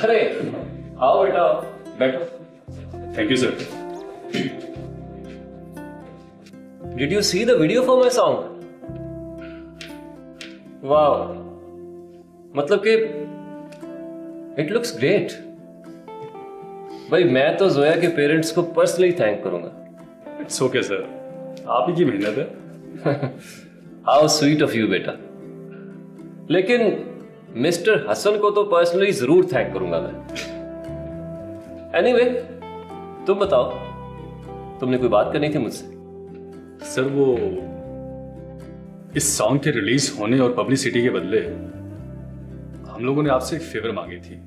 अरे आओ बेटा, बैठो। Thank you sir. Did you see the video for my song? Wow. मतलब कि it looks great. भाई मैं तो जोया के पेरेंट्स को पर्सनली थैंक करूंगा। इट्स ओके सर, आप ही की मेहनत है। हाउ स्वीट ऑफ यू बेटा। लेकिन मिस्टर हसन को तो पर्सनली जरूर थैंक करूंगा मैं। एनीवे, तुम बताओ, तुमने कोई बात करनी थी मुझसे? सर वो इस सॉन्ग के रिलीज होने और पब्लिसिटी के बदले हम लोगों ने आपसे एक फेवर मांगी थी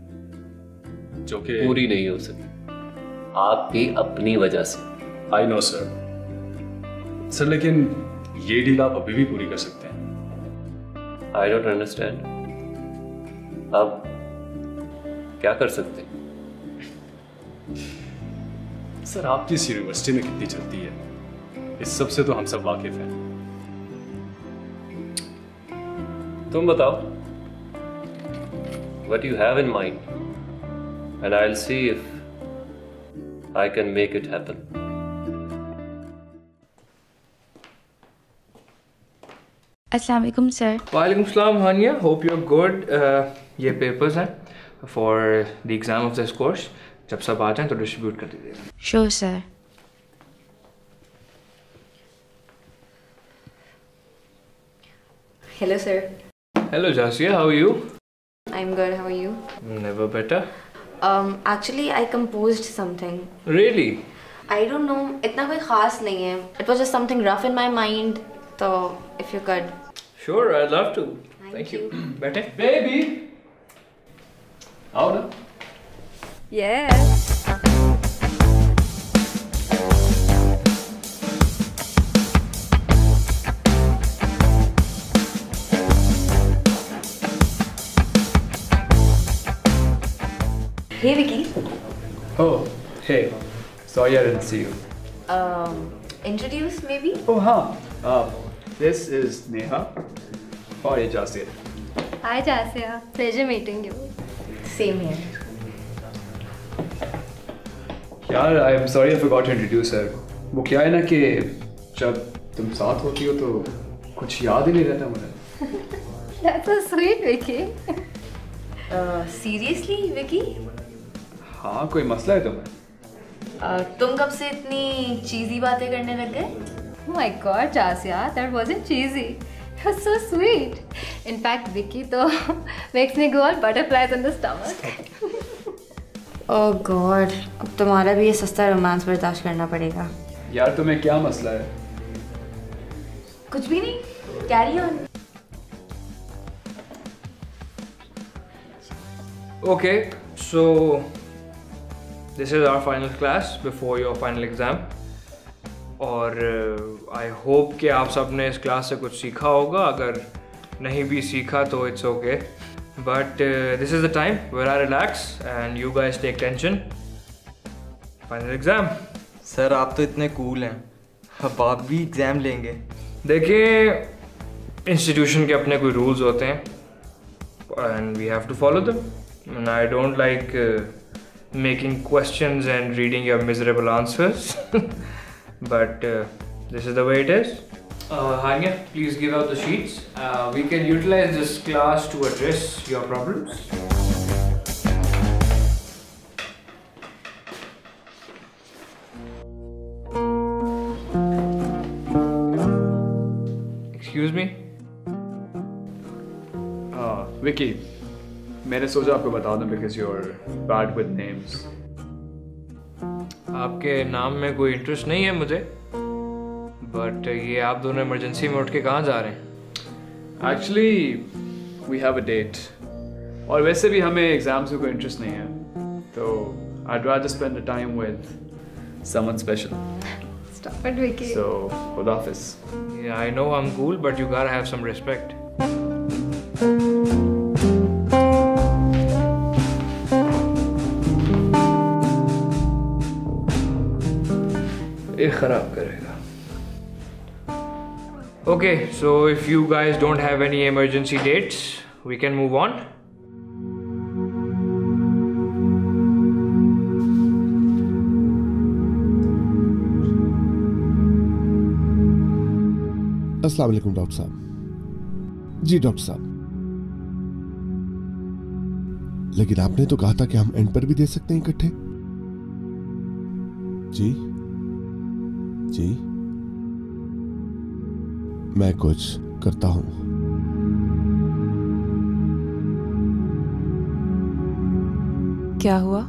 जो कि पूरी नहीं हो सकी आपकी अपनी वजह से। आई नो सर, लेकिन ये डील आप अभी भी पूरी कर सकते हैं। I don't understand. अब क्या कर सकते हैं? सर आपकी इस यूनिवर्सिटी में कितनी चलती है, इस सब से तो हम सब वाकिफ हैं। तुम बताओ, what you have in mind, and I'll see if I can make it happen. अस्सलाम वालेकुम सर। वालेकुम सलाम Hania, hope you are good. ये पेपर्स हैं for the exam of this course. जब सब आ जाएं तो डिस्ट्रीब्यूट कर दीजिएगा। Sure sir. Hello, sir. Hello Jasia, how are you? I'm good. How are you? Never better. Actually, I composed something. Really? I don't know. इतना कोई खास नहीं है. It was just something rough in my mind. So, if you could. Sure, I love to. Thank you. बैठे। Baby आओ ना। Yes. Hey, Vicky. Oh, hey. Sorry I didn't see you. Introduce maybe? Oh, हाँ. This is Neha. और ये Jasia. Hi Jasya. Pleasure meeting you. Same here. यार, I'm sorry I forgot to introduce her. वो क्या है ना कि जब तुम साथ होती हो तो कुछ याद ही नहीं रहता मुझे. That's so sweet, Vicky. Seriously, Vicky? हाँ, कोई मसला है तुम्हें? तुम कब से इतनी चीज़ी बातें करने लग गए? Oh my God, Jasya, that wasn't cheesy. It was so sweet. In fact, Vicky तो makes me go all butterflies in the stomach. Oh God, अब तुम्हारा भी ये सस्ता रोमांस बर्दाश्त करना पड़ेगा। यार तुम्हें क्या मसला है? कुछ भी नहीं, carry on. Okay, so this is our final class before your final exam. और आई होप कि आप सब ने इस क्लास से कुछ सीखा होगा। अगर नहीं भी सीखा तो it's okay, but this is the time where I relax and you guys take tension. Final exam. Sir आप तो इतने कूल हैं, अब आप भी एग्ज़ाम लेंगे? देखिए, इंस्टीट्यूशन के अपने कोई रूल्स होते हैं and we have to follow them, and I don't like making questions and reading your miserable answers. But this is the way it is. Hanya, please give out the sheets. We can utilize this class to address your problems. Excuse me? Vicky, मैंने सोचा आपको बता दूं because you're bad with names. आपके नाम में कोई interest नहीं है मुझे, बट ये आप दोनों इमरजेंसी में उठ के कहाँ जा रहे हैं? Actually, we have a date. और वैसे भी हमें एग्जाम्स में कोई इंटरेस्ट नहीं है, तो I'd rather spend the time with someone special. Stop it, Vicky. So, खुदा हाफिज़. Yeah, I know I'm cool, but you gotta have some respect. ये खराब करेगा. Okay, so if you guys don't have any emergency dates, we can move on. अस्सलाम वालेकुम doctor साहब। जी doctor साहब, लेकिन आपने तो कहा था कि हम एंड पर भी दे सकते हैं इकट्ठे। जी जी, मैं कुछ करता हूं। क्या हुआ?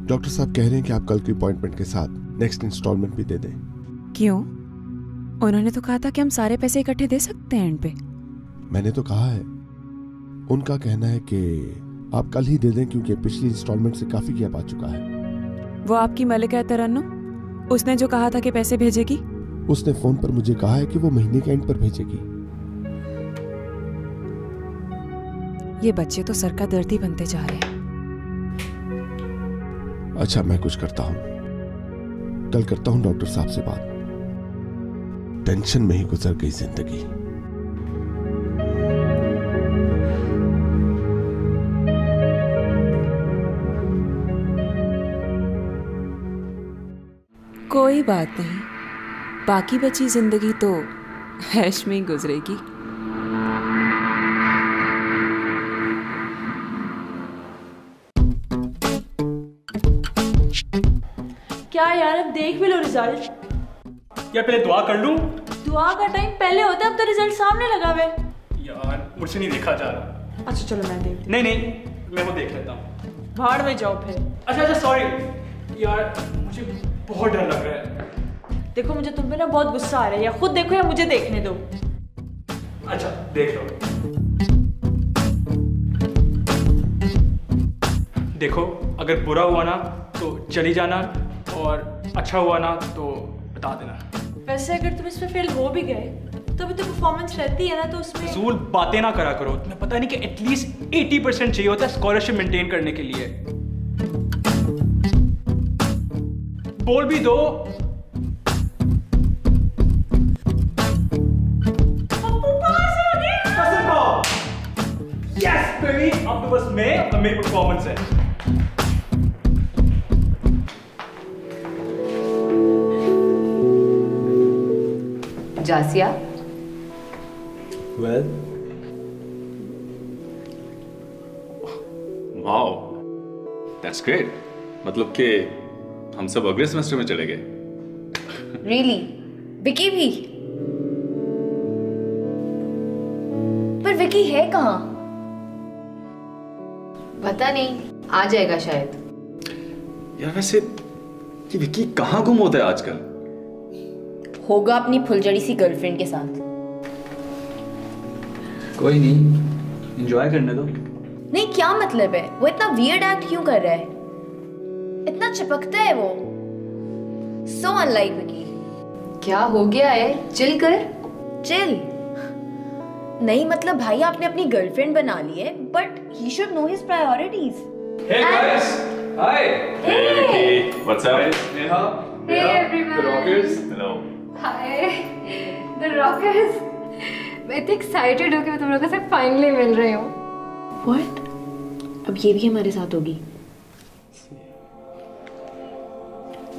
डॉक्टर साहब कह रहे हैं कि आप कल की अपॉइंटमेंट के साथ नेक्स्ट इंस्टॉलमेंट भी दे दें। क्यों? उन्होंने तो कहा था कि हम सारे पैसे इकट्ठे दे सकते हैं एंड पे। मैंने तो कहा है, उनका कहना है कि आप कल ही दे दें क्योंकि पिछली इंस्टॉलमेंट से काफी गैप आ चुका है। वो आपकी मलिका है तरन्नुम, उसने जो कहा था कि पैसे भेजेगी। उसने फोन पर मुझे कहा है कि वो महीने के एंड पर भेजेगी। ये बच्चे तो सर का दर्द ही बनते जा रहे हैं। अच्छा, मैं कुछ करता हूं, कल करता हूं डॉक्टर साहब से बात। टेंशन में ही गुजर गई जिंदगी। कोई बात नहीं, बाकी बची जिंदगी तो ऐश में ही गुजरेगी। क्या यार, अब देख भी लो रिजल्ट। यार पहले दुआ कर लूं। दुआ का टाइम पहले होता है, अब तो रिजल्ट सामने लगा हुआ है। यार मुझसे नहीं देखा जा रहा। अच्छा चलो मैं देखती। नहीं, मैं वो देख लेता हूँ। भाड़ में जाओ फिर। अच्छा सॉरी यार, मुझे बहुत डर लग रहा है। देखो मुझे तुम पे ना बहुत गुस्सा आ रहा है, या खुद देखो या मुझे देखने दो। अच्छा देख लो। देखो, अगर बुरा हुआ ना तो चली जाना, और अच्छा हुआ ना तो बता देना। वैसे अगर तुम इसमें फेल हो भी गए तो भी तो परफॉर्मेंस रहती है ना, तो उसमें फजूल बातें ना करा करो। तुम्हें पता नहीं कि एटलीस्ट 80% चाहिए होता है स्कॉलरशिप मेंटेन करने के लिए। बोल भी दो। यस बेबी, अब तो बस मैं और मेरी परफॉर्मेंस है। Jasia, well, wow, that's great. मतलब कि हम सब अगले सेमेस्टर में चले गए। रियली? विकी भी? पर विकी है कहाँ? पता नहीं, आ जाएगा शायद। यार वैसे ये विकी कहाँ गुम होता है आजकल? होगा अपनी फुलझड़ी सी गर्लफ्रेंड के साथ। कोई नहीं, एंजॉय करने दो। नहीं, क्या मतलब है? वो इतना वियर्ड एक्ट क्यों कर रहा है? इतना चिपकता है वो। So unlike Vicky. क्या हो गया है? चिल कर। चिल? नहीं मतलब भाई, आपने अपनी गर्लफ्रेंड बना ली है, but he should know his priorities. Hey guys, hi. Hey Vicky, what's up? Neha. Hey everyone. The Rockers. Hello. Hi the Rockers. मैं इतनी एक्साइटेड हूँ कि मैं तुम लोगों से फाइनली मिल रही हूँ। व्हाट? अब ये भी हमारे साथ होगी?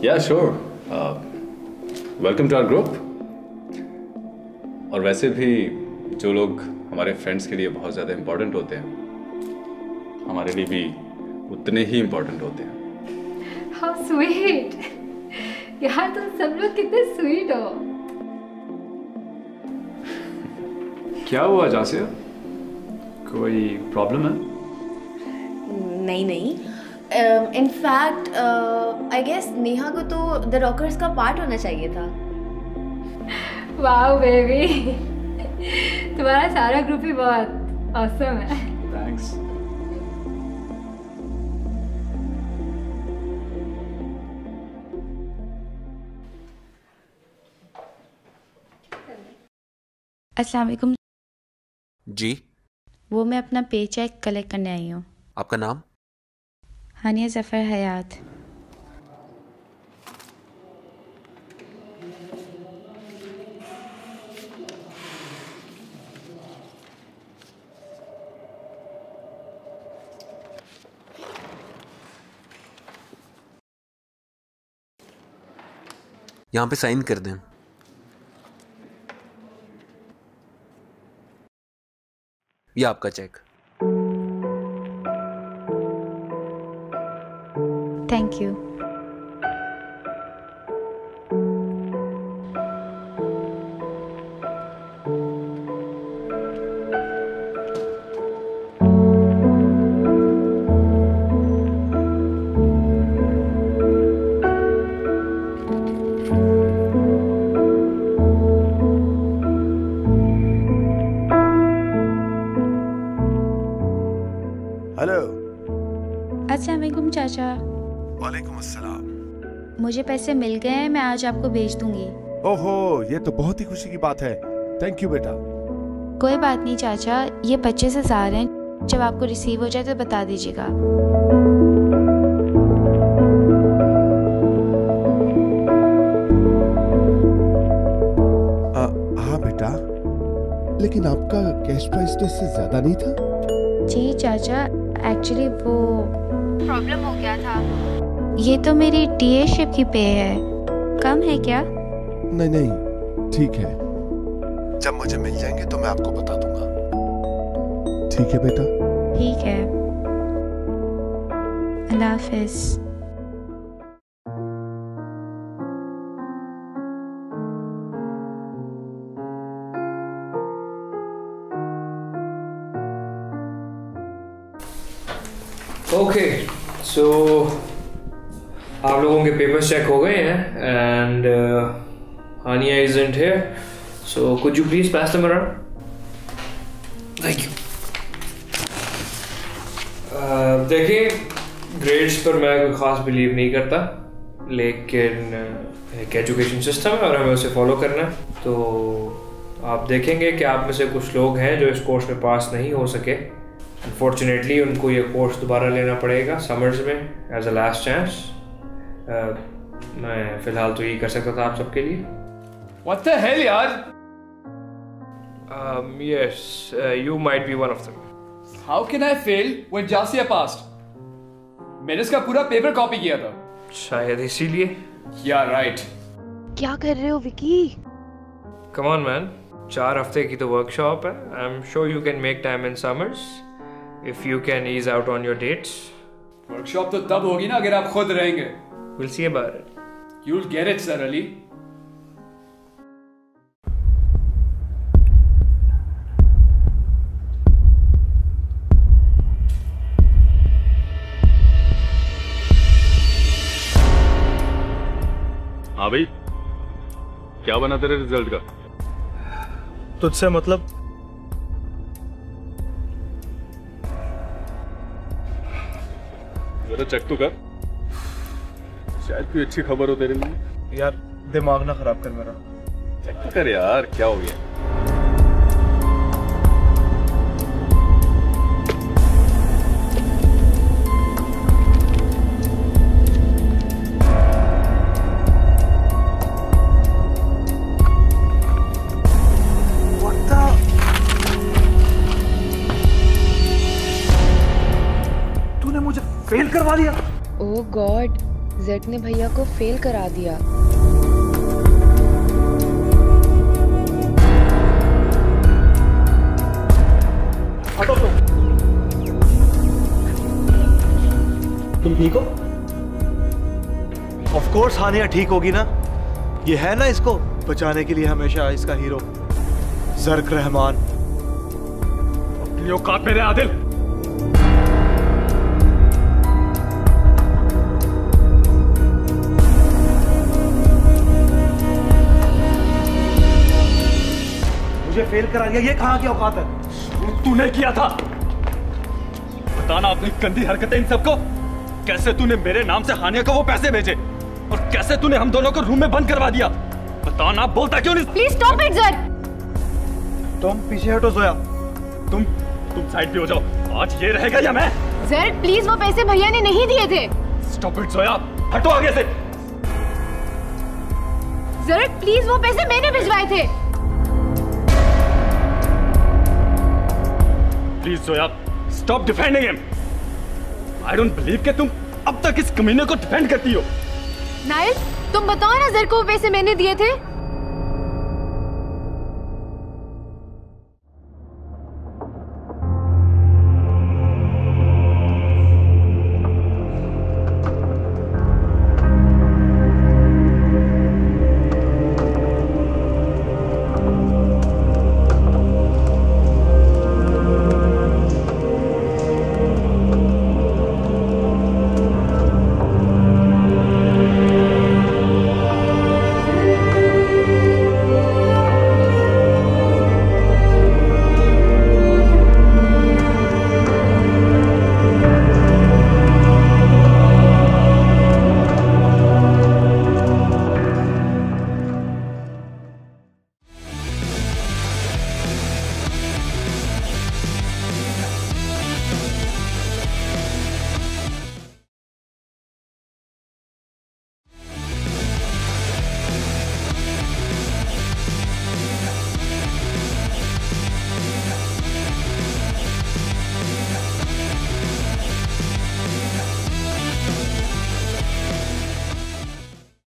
Yeah, sure. Welcome to our group. और वैसे भी जो लोग हमारे फ्रेंड्स के लिए बहुत ज़्यादा इम्पोर्टेंट होते हैं, हमारे लिए भी उतने ही इम्पोर्टेंट होते हैं। हाउ स्वीट यार, तुम सब लोग कितने स्वीट हो। क्या हुआ जासिया? कोई प्रॉब्लम है? नहीं। इनफैक्ट आई गेस नेहा को तो द रॉकर्स का पार्ट होना चाहिए था। वाओ बेबी, तुम्हारा सारा ग्रुप ही बहुत ऑसम है। थैंक्स। अस्सलाम वालेकुम। जी, वो मैं अपना पे चेक कलेक्ट करने आई हूँ। आपका नाम? हानिया ज़फ़र हयात। यहाँ पे साइन कर दें। ये आपका चेक। Thank you. अस्सलाम वालेकुम चाचा। वालेकुम अस्सलाम। मुझे पैसे मिल गए हैं, मैं आज आपको भेज दूंगी। ओहो, ये तो बहुत ही खुशी की बात है। थैंक यू बेटा। कोई बात नहीं चाचा, ये 25,000 हैं। जब आपको रिसीव हो जाए तो बता दीजिएगा। हाँ बेटा, लेकिन आपका कैश प्राइस तो इससे ज्यादा नहीं था। जी चाचा, एक्चुअली वो प्रॉब्लम हो गया था। ये तो मेरी टीए शिप की पे है, कम है क्या? नहीं नहीं, ठीक है। जब मुझे मिल जाएंगे तो मैं आपको बता दूंगा। ठीक है बेटा। ठीक है, अल्लाह हाफिज। ओके, सो आप लोगों के पेपर्स चेक हो गए हैं and Hania isn't here, so could you please pass them around? Thank you. देखिए, ग्रेड्स पर मैं कोई ख़ास बिलीव नहीं करता, लेकिन एक एजुकेशन सिस्टम है और हमें उसे फॉलो करना है। तो आप देखेंगे कि आप में से कुछ लोग हैं जो इस कोर्स में पास नहीं हो सके। अनफॉर्चुनेटली उनको ये कोर्स दोबारा लेना पड़ेगा समर्स में एज अ लास्ट चांस। मैं फ़िलहाल तो यही कर सकता था आप सबके लिए। What the hell यार? Yes, you might be one of them. How can I fail when Jasia passed? मैंने इसका पूरा पेपर कॉपी किया था। शायद इसीलिए। Yeah, right. क्या कर रहे हो विकी? Come on man, 4 हफ्ते की तो वर्कशॉप है। I'm sure you can make time in summers if you can ease out on your dates. Workshop तो तब होगी ना अगर आप खुद रहेंगे। We'll see about it. You'll get it, Sir Ali. हाँ भाई, क्या बना तेरे रिजल्ट का? तुझसे मतलब? जरा चेक तो कर, शायद कोई अच्छी खबर हो तेरे लिए। यार दिमाग ना खराब कर मेरा। चेक तो कर यार, क्या हो गया? फेल करवा दिया। ओह गॉड, जेड ने भैया को फेल करा दिया। हटो तुम ठीक हो? ऑफ कोर्स हानिया ठीक होगी ना। ये है ना इसको बचाने के लिए हमेशा इसका हीरो जर्क रहमान। अपनी औकात में रहे आदिल। फेल करा दिया, ये कहां की औकात है? तूने किया था। बताना अपनी गंदी हरकतें इन सबको। कैसे तूने मेरे नाम से हानिया को वो पैसे भेजे और कैसे तूने हम दोनों को रूम में बंद करवा दिया? बताना, बोलता क्यों नहीं? Please stop it Z. तुम पीछे हटो जोया। तुम साइड पे हो जाओ। आज ये रहेगा या मैं? ज़ेड प्लीज, वो पैसे भैया ने नहीं दिए थे। स्टॉप इट जोया, हटो आगे से। ज़ेड प्लीज, वो पैसे मैंने भिजवाए थे। Please Zoya, stop defending him. I don't believe कि तुम अब तक इस कमीने को डिफेंड करती हो। नाइल, तुम बताओ ना ज़ेड को वो पैसे मैंने दिए थे।